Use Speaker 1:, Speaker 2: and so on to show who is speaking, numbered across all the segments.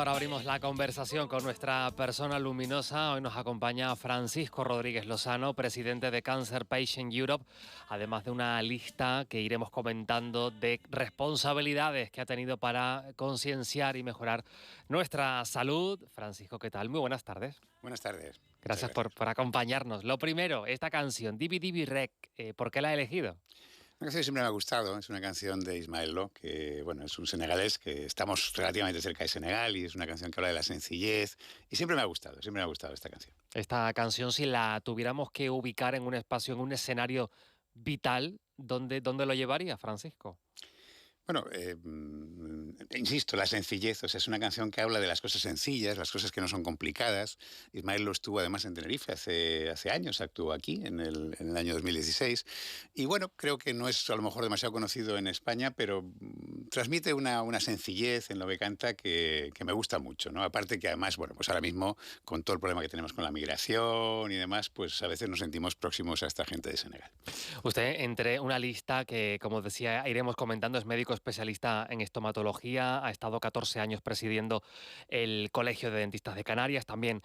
Speaker 1: Ahora abrimos la conversación con nuestra persona luminosa. Hoy nos acompaña Francisco Rodríguez Lozano, presidente de Cancer Patient Europe, además de una lista que iremos comentando de responsabilidades que ha tenido para concienciar y mejorar nuestra salud. Francisco, ¿qué tal? Muy buenas tardes.
Speaker 2: Buenas tardes.
Speaker 1: Gracias por acompañarnos. Lo primero, esta canción, Divi Divi Rec, ¿por qué la ha elegido?
Speaker 2: Una canción que siempre me ha gustado, es una canción de Ismael Lo, que bueno, es un senegalés, que estamos relativamente cerca de Senegal, y es una canción que habla de la sencillez, y siempre me ha gustado esta canción.
Speaker 1: Esta canción, si la tuviéramos que ubicar en un espacio, en un escenario vital, ¿dónde lo llevaría, Francisco?
Speaker 2: Bueno, insisto, la sencillez, o sea, es una canción que habla de las cosas sencillas, las cosas que no son complicadas. Ismael Lo estuvo además en Tenerife hace años, actuó aquí en el año 2016. Y bueno, creo que no es a lo mejor demasiado conocido en España, pero transmite una sencillez en lo que canta que me gusta mucho, ¿no? Aparte que además, bueno, pues ahora mismo, con todo el problema que tenemos con la migración y demás, pues a veces nos sentimos próximos a esta gente de Senegal.
Speaker 1: Usted, entre una lista que, como decía, iremos comentando, es médico especialista en estomatología, ha estado 14 años presidiendo el Colegio de Dentistas de Canarias, también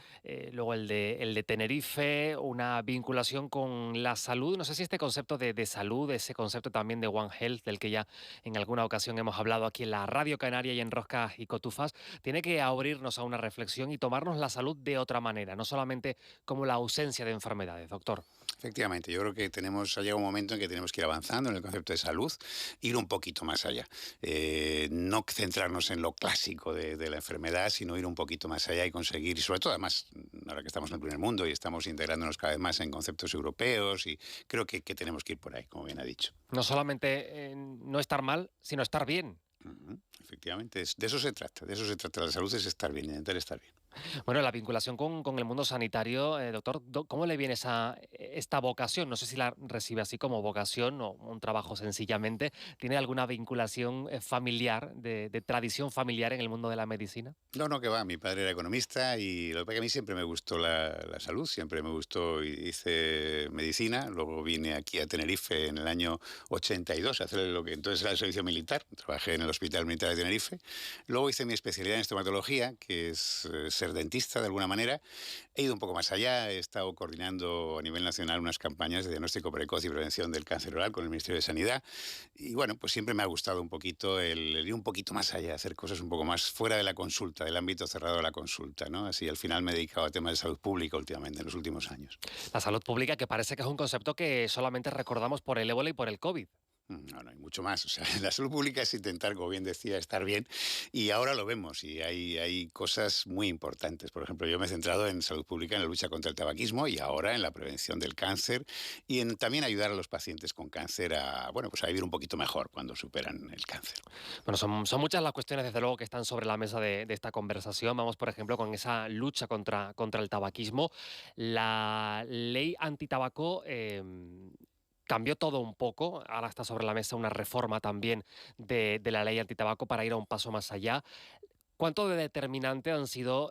Speaker 1: luego el de Tenerife, una vinculación con la salud. No sé si este concepto de salud, ese concepto también de One Health, del que ya en alguna ocasión hemos hablado aquí en la Radio Canaria y en Roscas y Cotufas, tiene que abrirnos a una reflexión y tomarnos la salud de otra manera, no solamente como la ausencia de enfermedades, doctor.
Speaker 2: Efectivamente, yo creo que ha llegado un momento en que tenemos que ir avanzando en el concepto de salud, ir un poquito más allá. No centrarnos en lo clásico de la enfermedad, sino ir un poquito más allá y conseguir, y sobre todo además, ahora que estamos en el primer mundo y estamos integrándonos cada vez más en conceptos europeos, y creo que tenemos que ir por ahí, como bien ha dicho.
Speaker 1: No solamente no estar mal, sino estar bien.
Speaker 2: Efectivamente, de eso se trata, la salud es estar bien, intentar estar bien.
Speaker 1: Bueno, la vinculación con el mundo sanitario, doctor, ¿cómo le viene esta vocación? No sé si la recibe así como vocación o un trabajo sencillamente. ¿Tiene alguna vinculación familiar, de tradición familiar en el mundo de la medicina?
Speaker 2: No, que va. Mi padre era economista y lo que pasa es que a mí siempre me gustó la salud, siempre me gustó, hice medicina, luego vine aquí a Tenerife en el año 82 a hacer lo que entonces era el servicio militar, trabajé en el Hospital Militar de Tenerife, luego hice mi especialidad en estomatología, que es ser dentista de alguna manera. He ido un poco más allá, he estado coordinando a nivel nacional unas campañas de diagnóstico precoz y prevención del cáncer oral con el Ministerio de Sanidad, y bueno, pues siempre me ha gustado un poquito el ir un poquito más allá, hacer cosas un poco más fuera de la consulta, del ámbito cerrado de la consulta, ¿no? Así al final me he dedicado a temas de salud pública últimamente, en los últimos años.
Speaker 1: La salud pública, que parece que es un concepto que solamente recordamos por el ébola y por el COVID.
Speaker 2: No hay mucho más. O sea, la salud pública es intentar, como bien decía, estar bien, y ahora lo vemos, y hay cosas muy importantes. Por ejemplo, yo me he centrado en salud pública, en la lucha contra el tabaquismo, y ahora en la prevención del cáncer, y en también ayudar a los pacientes con cáncer a vivir un poquito mejor cuando superan el cáncer.
Speaker 1: Bueno, son muchas las cuestiones, desde luego, que están sobre la mesa de esta conversación. Vamos, por ejemplo, con esa lucha contra el tabaquismo. La ley antitabaco cambió todo un poco. Ahora está sobre la mesa una reforma también de la ley antitabaco para ir a un paso más allá. ¿Cuánto de determinante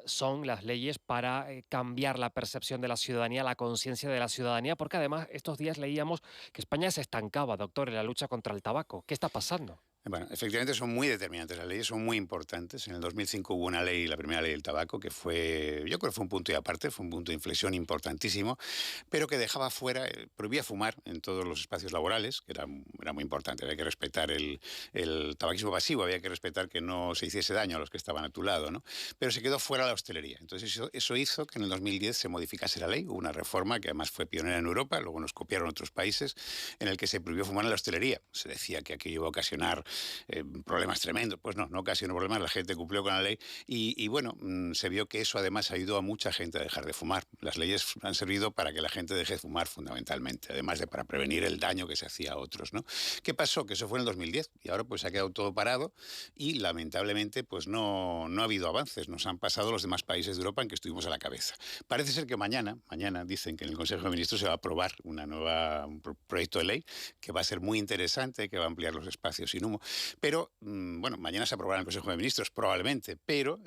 Speaker 1: son las leyes para cambiar la percepción de la ciudadanía, la conciencia de la ciudadanía? Porque además estos días leíamos que España se estancaba, doctor, en la lucha contra el tabaco. ¿Qué está pasando?
Speaker 2: Bueno, efectivamente son muy determinantes las leyes, son muy importantes. En el 2005 hubo una ley, la primera ley del tabaco, yo creo que fue un punto y aparte, fue un punto de inflexión importantísimo, pero que dejaba fuera, prohibía fumar en todos los espacios laborales, que era muy importante. Había que respetar el tabaquismo pasivo, había que respetar que no se hiciese daño a los que estaban a tu lado, ¿no? Pero se quedó fuera la hostelería. Entonces eso hizo que en el 2010 se modificase la ley, hubo una reforma que además fue pionera en Europa, luego nos copiaron otros países, en el que se prohibió fumar en la hostelería. Se decía que aquello iba a ocasionar problemas tremendos. Pues no ocasionó problemas, la gente cumplió con la ley y bueno, se vio que eso además ayudó a mucha gente a dejar de fumar. Las leyes han servido para que la gente deje de fumar fundamentalmente, además de para prevenir el daño que se hacía a otros, ¿no? ¿Qué pasó? Que eso fue en el 2010 y ahora pues se ha quedado todo parado y lamentablemente pues no ha habido avances. Nos han pasado los demás países de Europa en que estuvimos a la cabeza. Parece ser que mañana dicen que en el Consejo de Ministros se va a aprobar un proyecto de ley que va a ser muy interesante, que va a ampliar los espacios sin humo. Pero, bueno, mañana se aprobará en el Consejo de Ministros, probablemente, pero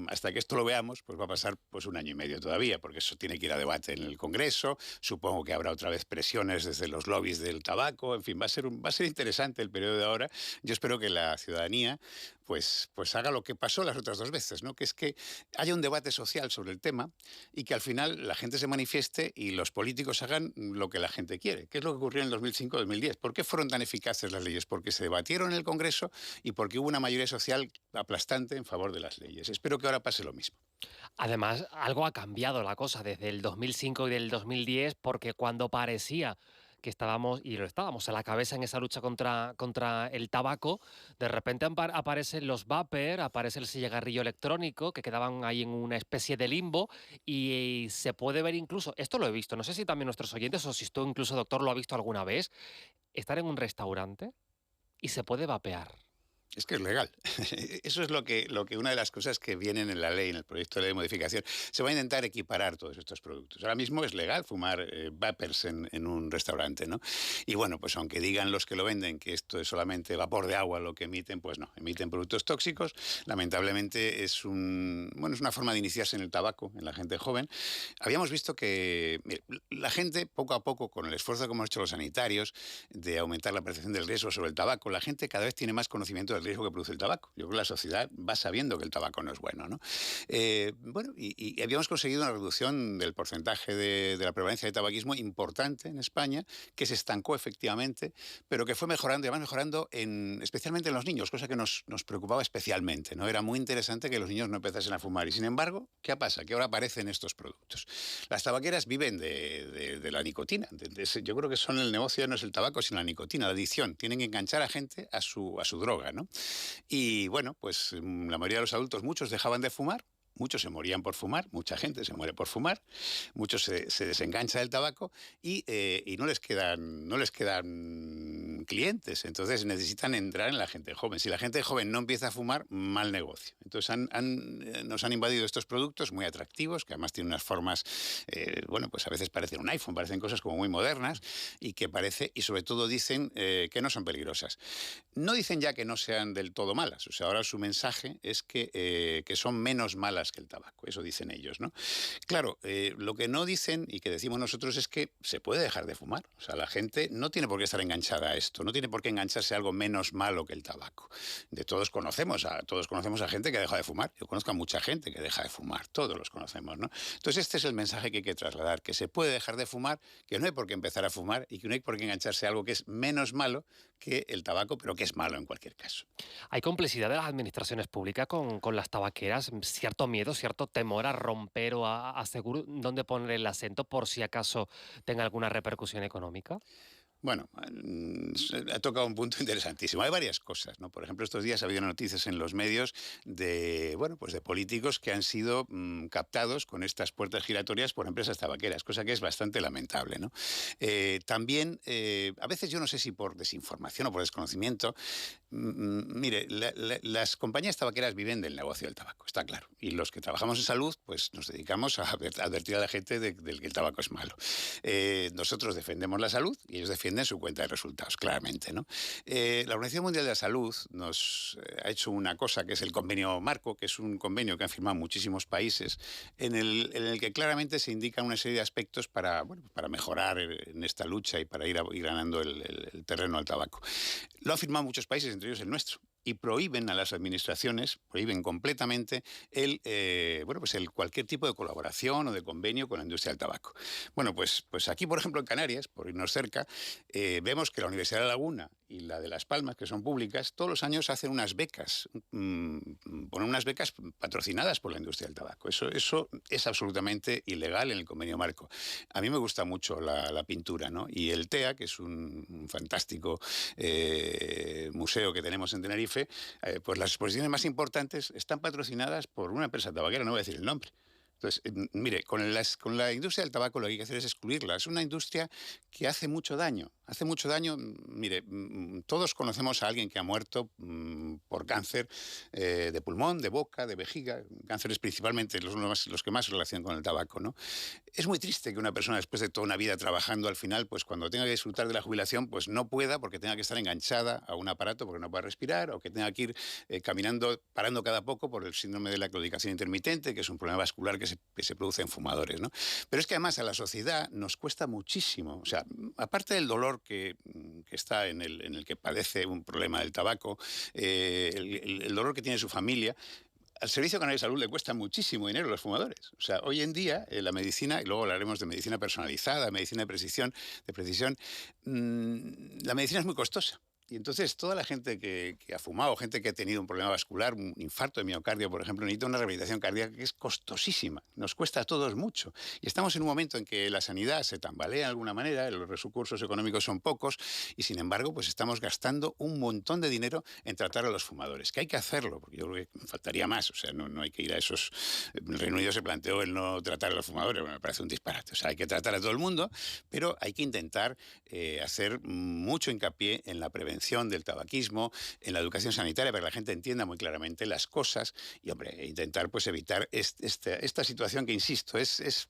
Speaker 2: hasta que esto lo veamos, pues va a pasar pues 1 año y medio todavía, porque eso tiene que ir a debate en el Congreso, supongo que habrá otra vez presiones desde los lobbies del tabaco, en fin, va a ser interesante el periodo de ahora. Yo espero que la ciudadanía pues haga lo que pasó las otras 2 veces, ¿no? Que es que haya un debate social sobre el tema y que al final la gente se manifieste y los políticos hagan lo que la gente quiere. ¿Qué es lo que ocurrió en el 2005-2010? ¿Por qué fueron tan eficaces las leyes? Porque se debatieron en el Congreso y porque hubo una mayoría social aplastante en favor de las leyes. Espero que ahora pase lo mismo.
Speaker 1: Además, algo ha cambiado la cosa desde el 2005 y del 2010, porque cuando parecía que estábamos, y lo estábamos, a la cabeza en esa lucha contra el tabaco, de repente aparecen los vapor, aparece el cigarrillo electrónico, que quedaban ahí en una especie de limbo, y se puede ver incluso, esto lo he visto, no sé si también nuestros oyentes o si tú incluso, doctor, lo ha visto alguna vez, estar en un restaurante y se puede vapear.
Speaker 2: Es que es legal. Eso es lo que una de las cosas que vienen en la ley, en el proyecto de ley de modificación. Se va a intentar equiparar todos estos productos. Ahora mismo es legal fumar vapers en un restaurante, ¿no? Y bueno, pues aunque digan los que lo venden que esto es solamente vapor de agua lo que emiten, pues no, emiten productos tóxicos. Lamentablemente es una forma de iniciarse en el tabaco, en la gente joven. Habíamos visto que la gente, poco a poco, con el esfuerzo que hemos hecho los sanitarios de aumentar la percepción del riesgo sobre el tabaco, la gente cada vez tiene más conocimiento del riesgo que produce el tabaco. Yo creo que la sociedad va sabiendo que el tabaco no es bueno, ¿no? Bueno, y habíamos conseguido una reducción del porcentaje de la prevalencia de tabaquismo importante en España, que se estancó efectivamente, pero que fue mejorando, y además mejorando especialmente en los niños, cosa que nos preocupaba especialmente, ¿no? Era muy interesante que los niños no empezasen a fumar. Y sin embargo, ¿qué pasa? Que ahora aparecen estos productos. Las tabaqueras viven de la nicotina. Yo creo que el negocio no es el tabaco, sino la nicotina, la adicción. Tienen que enganchar a gente a su droga, ¿no? Y bueno, pues la mayoría de los adultos, muchos dejaban de fumar, muchos se morían por fumar, mucha gente se muere por fumar, muchos se desengancha del tabaco y no les quedan clientes. Entonces necesitan entrar en la gente joven. Si la gente joven no empieza a fumar, mal negocio. Entonces nos han invadido estos productos muy atractivos, que además tienen unas formas, bueno, pues a veces parecen un iPhone, parecen cosas como muy modernas y sobre todo dicen que no son peligrosas. No dicen ya que no sean del todo malas. O sea, ahora su mensaje es que son menos malas que el tabaco. Eso dicen ellos, ¿no? Claro, lo que no dicen y que decimos nosotros es que se puede dejar de fumar. O sea, la gente no tiene por qué estar enganchada a esto. No tiene por qué engancharse a algo menos malo que el tabaco. Todos conocemos a gente que deja de fumar. Yo conozco a mucha gente que deja de fumar. Todos los conocemos, ¿no? Entonces, este es el mensaje que hay que trasladar. Que se puede dejar de fumar, que no hay por qué empezar a fumar y que no hay por qué engancharse a algo que es menos malo que el tabaco, pero que es malo en cualquier caso.
Speaker 1: Hay complicidad de las administraciones públicas con las tabaqueras, cierto miedo, cierto temor a romper o a seguro dónde poner el acento por si acaso tenga alguna repercusión económica.
Speaker 2: Bueno, ha tocado un punto interesantísimo. Hay varias cosas, ¿no? Por ejemplo, estos días ha habido noticias en los medios de políticos que han sido captados con estas puertas giratorias por empresas tabaqueras, cosa que es bastante lamentable, ¿no? También, a veces yo no sé si por desinformación o por desconocimiento, mire, las compañías tabaqueras viven del negocio del tabaco, está claro. Y los que trabajamos en salud, pues nos dedicamos a advertir a la gente de que el tabaco es malo. Nosotros defendemos la salud y ellos defienden su cuenta de resultados, claramente, ¿no? La Organización Mundial de la Salud nos ha hecho una cosa que es el convenio marco, que es un convenio que han firmado muchísimos países, en el que claramente se indican una serie de aspectos para mejorar en esta lucha y para ir ganando el terreno al tabaco. Lo han firmado muchos países, entre ellos el nuestro. Y prohíben a las administraciones, prohíben completamente cualquier tipo de colaboración o de convenio con la industria del tabaco. Bueno, pues aquí, por ejemplo, en Canarias, por irnos cerca, vemos que la Universidad de La Laguna y la de Las Palmas, que son públicas, todos los años hacen unas becas, ponen unas becas patrocinadas por la industria del tabaco. Eso es absolutamente ilegal en el convenio marco. A mí me gusta mucho la pintura, ¿no? Y el TEA, que es un fantástico museo que tenemos en Tenerife, pues las exposiciones más importantes están patrocinadas por una empresa tabaquera, no voy a decir el nombre. Entonces, mire, con la industria del tabaco lo que hay que hacer es excluirla. Es una industria que hace mucho daño. Hace mucho daño. Mire, todos conocemos a alguien que ha muerto por cáncer de pulmón, de boca, de vejiga. Cánceres principalmente los que más se relacionan con el tabaco, ¿no? Es muy triste que una persona después de toda una vida trabajando al final, pues cuando tenga que disfrutar de la jubilación, pues no pueda porque tenga que estar enganchada a un aparato porque no pueda respirar o que tenga que ir caminando, parando cada poco por el síndrome de la claudicación intermitente, que es un problema vascular que se produce en fumadores, ¿no? Pero es que además a la sociedad nos cuesta muchísimo. O sea, aparte del dolor que está en el que padece un problema del tabaco, el dolor que tiene su familia, al Servicio Canario de Salud le cuesta muchísimo dinero a los fumadores. O sea, hoy en día la medicina, y luego hablaremos de medicina personalizada, medicina de precisión, la medicina es muy costosa. Y entonces toda la gente que ha fumado, gente que ha tenido un problema vascular, un infarto de miocardio, por ejemplo, necesita una rehabilitación cardíaca que es costosísima. Nos cuesta a todos mucho. Y estamos en un momento en que la sanidad se tambalea de alguna manera, los recursos económicos son pocos y sin embargo pues estamos gastando un montón de dinero en tratar a los fumadores. Que hay que hacerlo, porque yo creo que faltaría más. O sea, no hay que ir a esos... En el Reino Unido se planteó el no tratar a los fumadores, bueno, me parece un disparate. O sea, hay que tratar a todo el mundo, pero hay que intentar hacer mucho hincapié en la prevención del tabaquismo, en la educación sanitaria, para que la gente entienda muy claramente las cosas y, hombre, intentar pues evitar esta situación que, insisto, es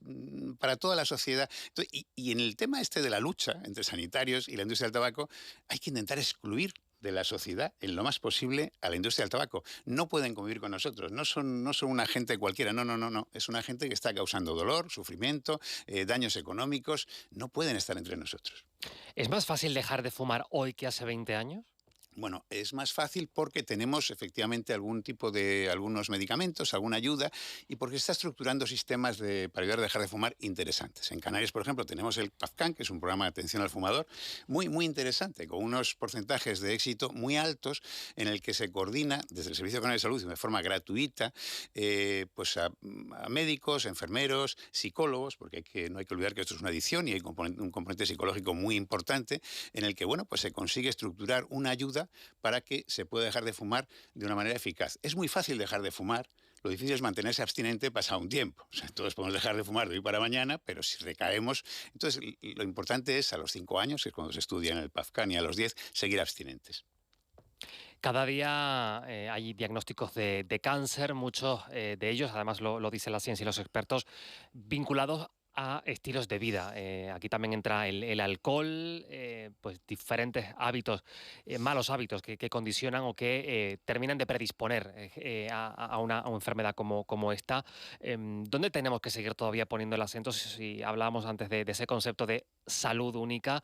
Speaker 2: para toda la sociedad. Entonces, y en el tema este de la lucha entre sanitarios y la industria del tabaco, hay que intentar excluir de la sociedad en lo más posible a la industria del tabaco. No pueden convivir con nosotros, no son una gente cualquiera, no. Es una gente que está causando dolor, sufrimiento, daños económicos, no pueden estar entre nosotros.
Speaker 1: ¿Es más fácil dejar de fumar hoy que hace 20 años?
Speaker 2: Bueno, es más fácil porque tenemos efectivamente algunos medicamentos, alguna ayuda, y porque se está estructurando sistemas para ayudar a dejar de fumar interesantes. En Canarias, por ejemplo, tenemos el PAFCAN, que es un programa de atención al fumador, muy interesante, con unos porcentajes de éxito muy altos, en el que se coordina desde el Servicio Canario de Salud de forma gratuita, pues a médicos, enfermeros, psicólogos, porque no hay que olvidar que esto es una adicción y hay un componente psicológico muy importante, en el que, bueno, pues se consigue estructurar una ayuda para que se pueda dejar de fumar de una manera eficaz. Es muy fácil dejar de fumar, lo difícil es mantenerse abstinente pasado un tiempo. O sea, todos podemos dejar de fumar de hoy para mañana, pero si recaemos... Entonces, lo importante es a los 5 años, que es cuando se estudia en el PAFCAN, y a los 10, seguir abstinentes.
Speaker 1: Cada día hay diagnósticos de cáncer, muchos de ellos, además lo dice la ciencia y los expertos, vinculados a estilos de vida. Aquí también entra el alcohol, pues diferentes hábitos, malos hábitos que condicionan o que terminan de predisponer a una enfermedad como esta. ¿Dónde tenemos que seguir todavía poniendo el acento si hablábamos antes de ese concepto de salud única,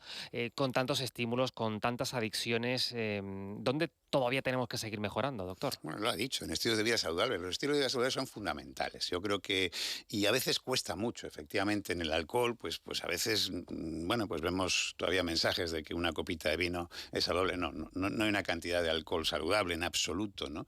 Speaker 1: con tantos estímulos, con tantas adicciones? ¿Dónde todavía tenemos que seguir mejorando, doctor?
Speaker 2: Bueno, lo ha dicho, en estilos de vida saludables. Los estilos de vida saludables son fundamentales. Yo creo que, y a veces cuesta mucho, efectivamente, en el alcohol, pues a veces, bueno, pues vemos todavía mensajes de que una copita de vino es saludable. No hay una cantidad de alcohol saludable en absoluto, ¿no?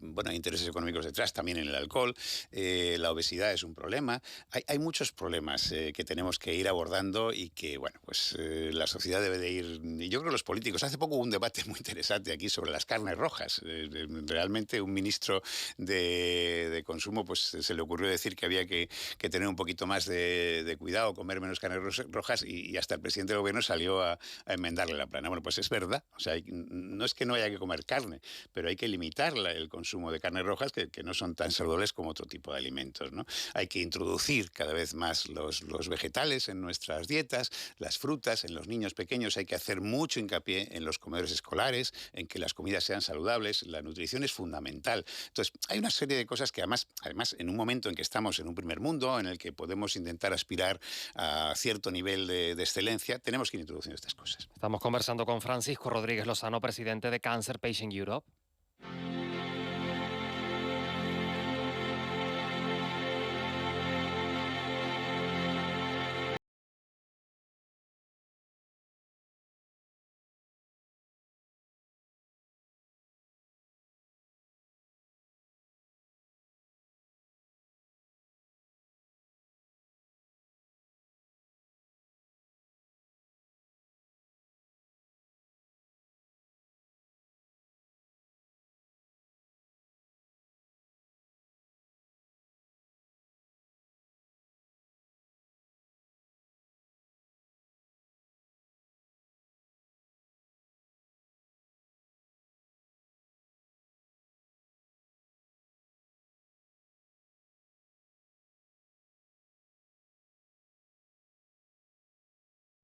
Speaker 2: Bueno, hay intereses económicos detrás también en el alcohol. La obesidad es un problema. Hay muchos problemas que tenemos que ir abordando y que, bueno, pues la sociedad debe de ir, y yo creo que los políticos, hace poco hubo un debate muy interesante aquí sobre las carnes rojas. Realmente un ministro de consumo pues se le ocurrió decir que había que tener un poquito más de cuidado, comer menos carnes rojas y hasta el presidente del gobierno salió a enmendarle la plana. Bueno, pues es verdad. O sea, no es que no haya que comer carne, pero hay que limitar el consumo de carnes rojas que no son tan saludables como otro tipo de alimentos, ¿no? Hay que introducir cada vez más los vegetales en nuestras dietas, las frutas, en los niños pequeños hay que hacer mucho hincapié en los comedores escolares, en que las comidas sean saludables, la nutrición es fundamental. Entonces, hay una serie de cosas que además, en un momento en que estamos en un primer mundo, en el que podemos intentar aspirar a cierto nivel de excelencia, tenemos que ir introduciendo estas cosas.
Speaker 1: Estamos conversando con Francisco Rodríguez Lozano, presidente de Cancer Patient Europe.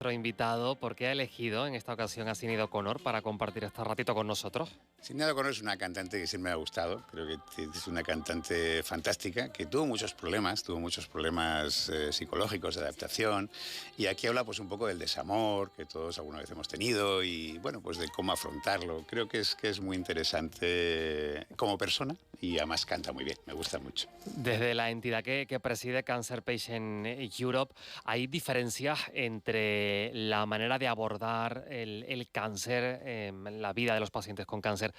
Speaker 1: nuestro invitado. ¿Por qué ha elegido en esta ocasión a Sinéad O'Connor para compartir este ratito con nosotros?
Speaker 2: Sinéad O'Connor es una cantante que siempre me ha gustado. Creo que es una cantante fantástica que tuvo muchos problemas psicológicos de adaptación. Y aquí habla pues un poco del desamor que todos alguna vez hemos tenido y bueno, pues de cómo afrontarlo. Creo que es muy interesante como persona y además canta muy bien. Me gusta mucho.
Speaker 1: Desde la entidad que preside Cancer Patient Europe, ¿hay diferencias entre la manera de abordar el cáncer, la vida de los pacientes con cáncer,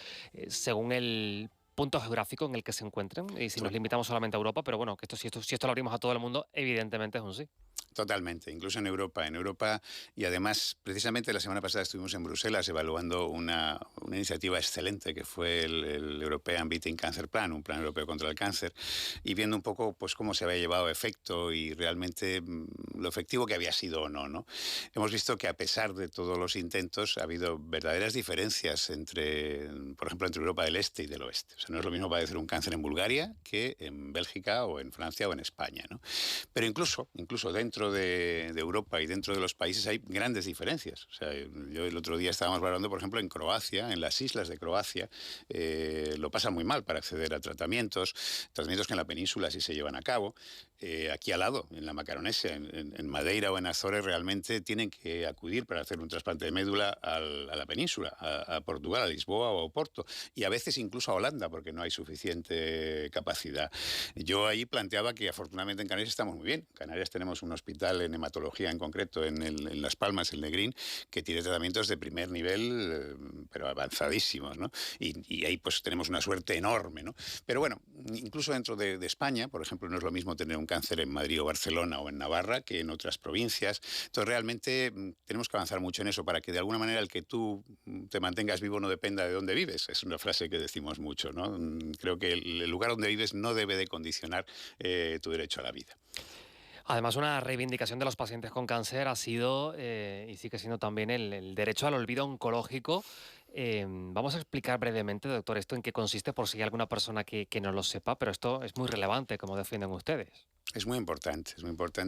Speaker 1: según el punto geográfico en el que se encuentren? Y si nos limitamos solamente a Europa, pero bueno, que si esto lo abrimos a todo el mundo, evidentemente es un sí.
Speaker 2: Totalmente, incluso en Europa. En Europa, y además, precisamente la semana pasada estuvimos en Bruselas evaluando una iniciativa excelente que fue el European Beating Cancer Plan, un plan europeo contra el cáncer, y viendo un poco pues, cómo se había llevado a efecto y realmente lo efectivo que había sido o no, ¿no? Hemos visto que a pesar de todos los intentos ha habido verdaderas diferencias entre, por ejemplo, entre Europa del Este y del Oeste. O sea, no es lo mismo padecer un cáncer en Bulgaria que en Bélgica o en Francia o en España, ¿no? Pero incluso dentro de Europa y dentro de los países hay grandes diferencias. O sea, yo el otro día estábamos hablando, por ejemplo, en Croacia, en las islas de Croacia, lo pasan muy mal para acceder a tratamientos que en la península sí se llevan a cabo. Aquí al lado, en la Macaronesia, en Madeira o en Azores, realmente tienen que acudir para hacer un trasplante de médula a la península, a Portugal, a Lisboa o a Oporto, y a veces incluso a Holanda, porque no hay suficiente capacidad. Yo ahí planteaba que afortunadamente en Canarias estamos muy bien. En Canarias tenemos un hospital en hematología en concreto, en Las Palmas, el Negrín, que tiene tratamientos de primer nivel, pero avanzadísimos, ¿no? Y ahí pues tenemos una suerte enorme, ¿no? Pero bueno, incluso dentro de España, por ejemplo, no es lo mismo tener un cáncer en Madrid o Barcelona o en Navarra que en otras provincias. Entonces realmente tenemos que avanzar mucho en eso para que de alguna manera el que tú te mantengas vivo no dependa de dónde vives. Es una frase que decimos mucho, ¿no? Creo que el lugar donde vives no debe de condicionar tu derecho a la vida.
Speaker 1: Además, una reivindicación de los pacientes con cáncer ha sido y sigue siendo también el derecho al olvido oncológico. Vamos a explicar brevemente, doctor, esto en qué consiste, por si hay alguna persona que no lo sepa, pero esto es muy relevante, como defienden ustedes.
Speaker 2: Es muy importante,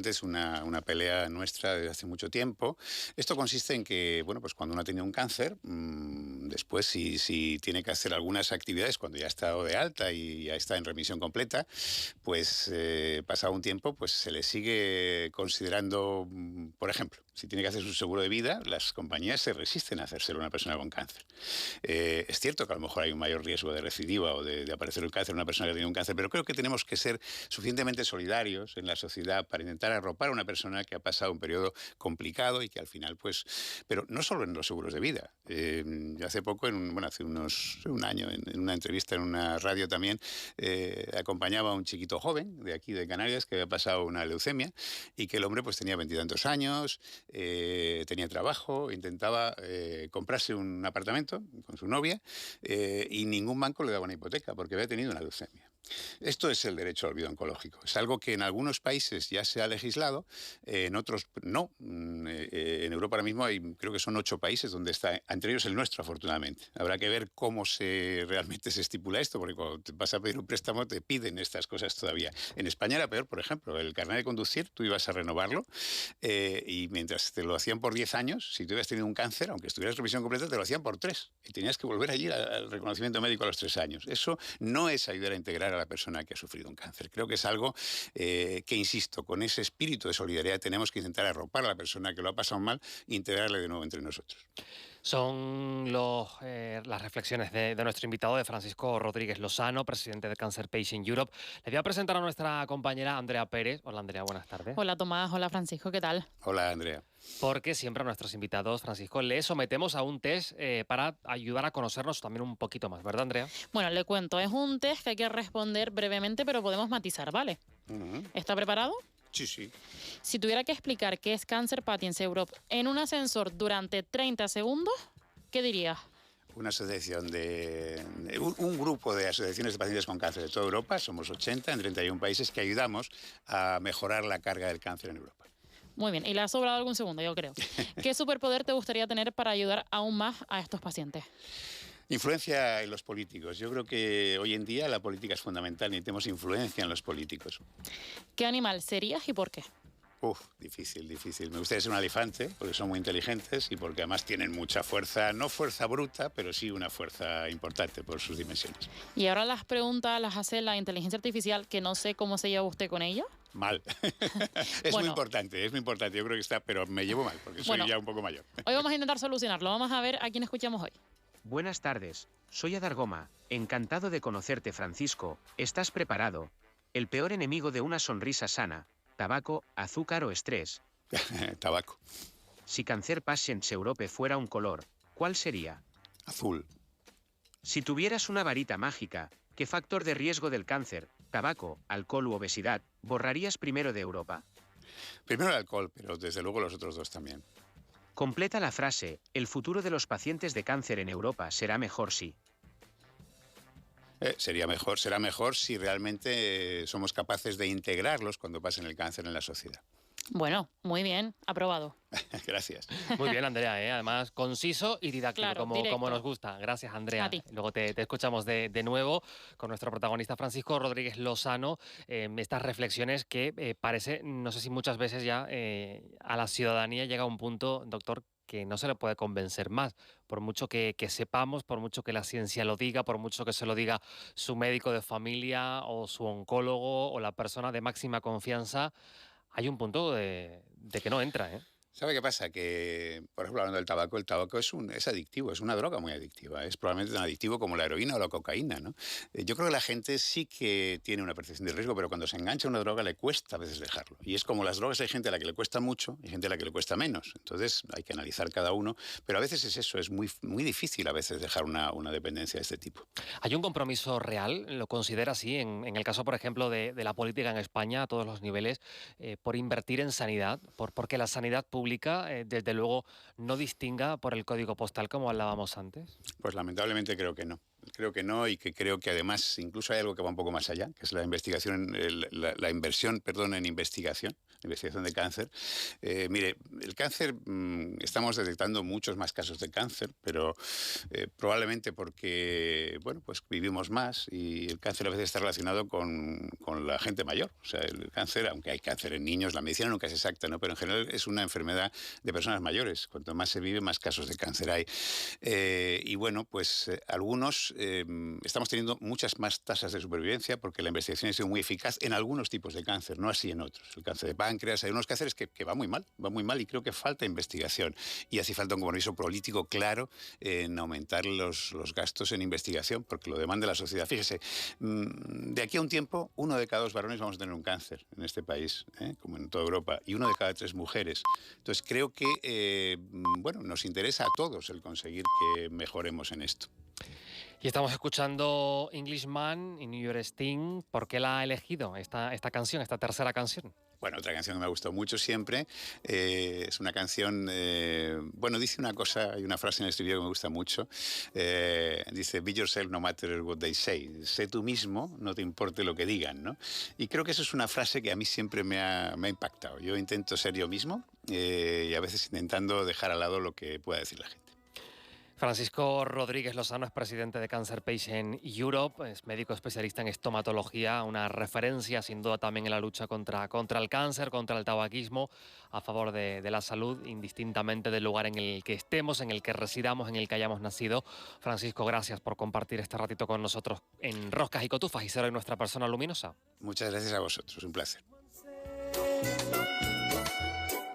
Speaker 2: es una pelea nuestra desde hace mucho tiempo. Esto consiste en que, bueno, pues cuando uno ha tenido un cáncer, después si tiene que hacer algunas actividades, cuando ya ha estado de alta y ya está en remisión completa, pues pasado un tiempo, pues se le sigue considerando, por ejemplo, si tiene que hacer su seguro de vida, las compañías se resisten a hacérselo a una persona con cáncer. Es cierto que a lo mejor hay un mayor riesgo de recidiva o de aparecer el cáncer en una persona que tiene un cáncer, pero creo que tenemos que ser suficientemente solidarios en la sociedad para intentar arropar a una persona que ha pasado un periodo complicado y que al final, pues... Pero no solo en los seguros de vida. Hace poco, hace un año, en una entrevista en una radio también, acompañaba a un chiquito joven de aquí, de Canarias, que había pasado una leucemia y que el hombre pues tenía 20 y tantos años, tenía trabajo, intentaba comprarse un apartamento con su novia y ningún banco le daba una hipoteca porque había tenido una leucemia. Esto es el derecho al olvido oncológico. Es algo que en algunos países ya se ha legislado, en otros no. En Europa ahora mismo hay, creo que son 8 países donde está, entre ellos el nuestro, afortunadamente. Habrá que ver cómo realmente se estipula esto, porque cuando te vas a pedir un préstamo te piden estas cosas todavía. En España era peor, por ejemplo, el carnet de conducir, tú ibas a renovarlo y mientras te lo hacían por 10 años, si tú hubieras tenido un cáncer, aunque estuvieras en revisión completa, te lo hacían por 3 y tenías que volver allí al reconocimiento médico a los 3 años. Eso no es ayudar a integrar a la persona que ha sufrido un cáncer. Creo que es algo que, insisto, con ese espíritu de solidaridad tenemos que intentar arropar a la persona que lo ha pasado mal e integrarle de nuevo entre nosotros.
Speaker 1: Son las reflexiones de nuestro invitado, de Francisco Rodríguez Lozano, presidente de Cancer Patient Europe. Le voy a presentar a nuestra compañera Andrea Pérez. Hola Andrea, buenas tardes.
Speaker 3: Hola Tomás, hola Francisco, ¿qué tal?
Speaker 2: Hola Andrea.
Speaker 1: Porque siempre a nuestros invitados, Francisco, les sometemos a un test para ayudar a conocernos también un poquito más, ¿verdad, Andrea?
Speaker 3: Bueno, le cuento, es un test que hay que responder brevemente, pero podemos matizar, ¿vale? ¿Está preparado?
Speaker 2: Sí, sí.
Speaker 3: Si tuviera que explicar qué es Cancer Patients Europe en un ascensor durante 30 segundos, ¿qué dirías?
Speaker 2: Una asociación un grupo de asociaciones de pacientes con cáncer de toda Europa, somos 80 en 31 países, que ayudamos a mejorar la carga del cáncer en Europa.
Speaker 3: Muy bien, y le ha sobrado algún segundo, yo creo. ¿Qué superpoder te gustaría tener para ayudar aún más a estos pacientes?
Speaker 2: Influencia en los políticos. Yo creo que hoy en día la política es fundamental, necesitamos influencia en los políticos.
Speaker 3: ¿Qué animal serías y por qué?
Speaker 2: Difícil, difícil. Me gustaría ser un elefante, porque son muy inteligentes y porque además tienen mucha fuerza, no fuerza bruta, pero sí una fuerza importante por sus dimensiones.
Speaker 3: Y ahora las preguntas las hace la inteligencia artificial, que no sé cómo se lleva usted con ella.
Speaker 2: Mal. Es
Speaker 3: Bueno.
Speaker 2: muy importante, es muy importante. Yo creo que está, pero me llevo mal, porque soy
Speaker 3: Bueno.
Speaker 2: ya un poco mayor.
Speaker 3: Hoy vamos a intentar solucionarlo. Vamos a ver a quién escuchamos hoy.
Speaker 4: Buenas tardes, soy Adar Goma. Encantado de conocerte, Francisco. ¿Estás preparado? El peor enemigo de una sonrisa sana: tabaco, azúcar o estrés.
Speaker 2: Tabaco.
Speaker 4: Si Cancer Patients Europe fuera un color, ¿cuál sería?
Speaker 2: Azul.
Speaker 4: Si tuvieras una varita mágica, ¿qué factor de riesgo del cáncer, tabaco, alcohol u obesidad, borrarías primero de Europa?
Speaker 2: Primero el alcohol, pero desde luego los otros dos también.
Speaker 4: Completa la frase: el futuro de los pacientes de cáncer en Europa será mejor si.
Speaker 2: Será mejor si realmente somos capaces de integrarlos cuando pasen el cáncer en la sociedad.
Speaker 3: Bueno, muy bien, aprobado.
Speaker 2: Gracias.
Speaker 1: Muy bien, Andrea, ¿eh? Además conciso y didáctico,
Speaker 3: Claro,
Speaker 1: como
Speaker 3: directo.
Speaker 1: nos gusta. Gracias, Andrea.
Speaker 3: A ti.
Speaker 1: Luego te escuchamos de nuevo con nuestro protagonista Francisco Rodríguez Lozano. Estas reflexiones que parece, no sé si muchas veces ya a la ciudadanía llega a un punto, doctor, que no se le puede convencer más. Por mucho que sepamos, por mucho que la ciencia lo diga, por mucho que se lo diga su médico de familia o su oncólogo o la persona de máxima confianza, hay un punto de que no entra, ¿eh?
Speaker 2: ¿Sabe qué pasa? Que, por ejemplo, hablando del tabaco, el tabaco es adictivo, es una droga muy adictiva. Es probablemente tan adictivo como la heroína o la cocaína, ¿no? Yo creo que la gente sí que tiene una percepción de riesgo, pero cuando se engancha a una droga le cuesta a veces dejarlo. Y es como las drogas, hay gente a la que le cuesta mucho y gente a la que le cuesta menos. Entonces hay que analizar cada uno, pero a veces es eso, es muy, muy difícil a veces dejar una dependencia de este tipo.
Speaker 1: ¿Hay un compromiso real, lo considera así, en el caso, por ejemplo, de la política en España a todos los niveles, por invertir en sanidad, porque la sanidad pública, desde luego, no distinga por el código postal como hablábamos antes?
Speaker 2: Pues lamentablemente creo que no. Creo que no, y que creo que además incluso hay algo que va un poco más allá, que es la investigación, la inversión, perdón, en investigación de cáncer. Mire, el cáncer, estamos detectando muchos más casos de cáncer, pero probablemente porque, bueno, pues vivimos más y el cáncer a veces está relacionado con la gente mayor. O sea, el cáncer, aunque hay cáncer en niños, la medicina nunca es exacta, ¿no? Pero en general es una enfermedad de personas mayores. Cuanto más se vive, más casos de cáncer hay. Y bueno, pues algunos estamos teniendo muchas más tasas de supervivencia porque la investigación ha sido muy eficaz en algunos tipos de cáncer, no así en otros. El cáncer de páncreas, hay unos cánceres que va muy mal y creo que falta investigación. Y así falta un compromiso político claro en aumentar los gastos en investigación, porque lo demanda la sociedad. Fíjese, de aquí a un tiempo, 1 de cada 2 varones vamos a tener un cáncer en este país, como en toda Europa, y 1 de cada 3 mujeres. Entonces creo que bueno, nos interesa a todos el conseguir que mejoremos en esto.
Speaker 1: Y estamos escuchando Englishman y New York Sting. ¿Por qué la ha elegido esta canción, esta tercera canción?
Speaker 2: Bueno, otra canción que me ha gustado mucho siempre, es una canción, bueno, dice una cosa, hay una frase en el estribillo que me gusta mucho, dice, be yourself no matter what they say, sé tú mismo, no te importe lo que digan, ¿no? Y creo que eso es una frase que a mí siempre me ha impactado. Yo intento ser yo mismo y a veces intentando dejar al lado lo que pueda decir la gente.
Speaker 1: Francisco Rodríguez Lozano es presidente de Cancer Patients Europe, es médico especialista en estomatología, una referencia sin duda también en la lucha contra el cáncer, contra el tabaquismo, a favor de la salud, indistintamente del lugar en el que estemos, en el que residamos, en el que hayamos nacido. Francisco, gracias por compartir este ratito con nosotros en Roscas y Cotufas y ser hoy nuestra persona luminosa.
Speaker 2: Muchas gracias a vosotros, un placer.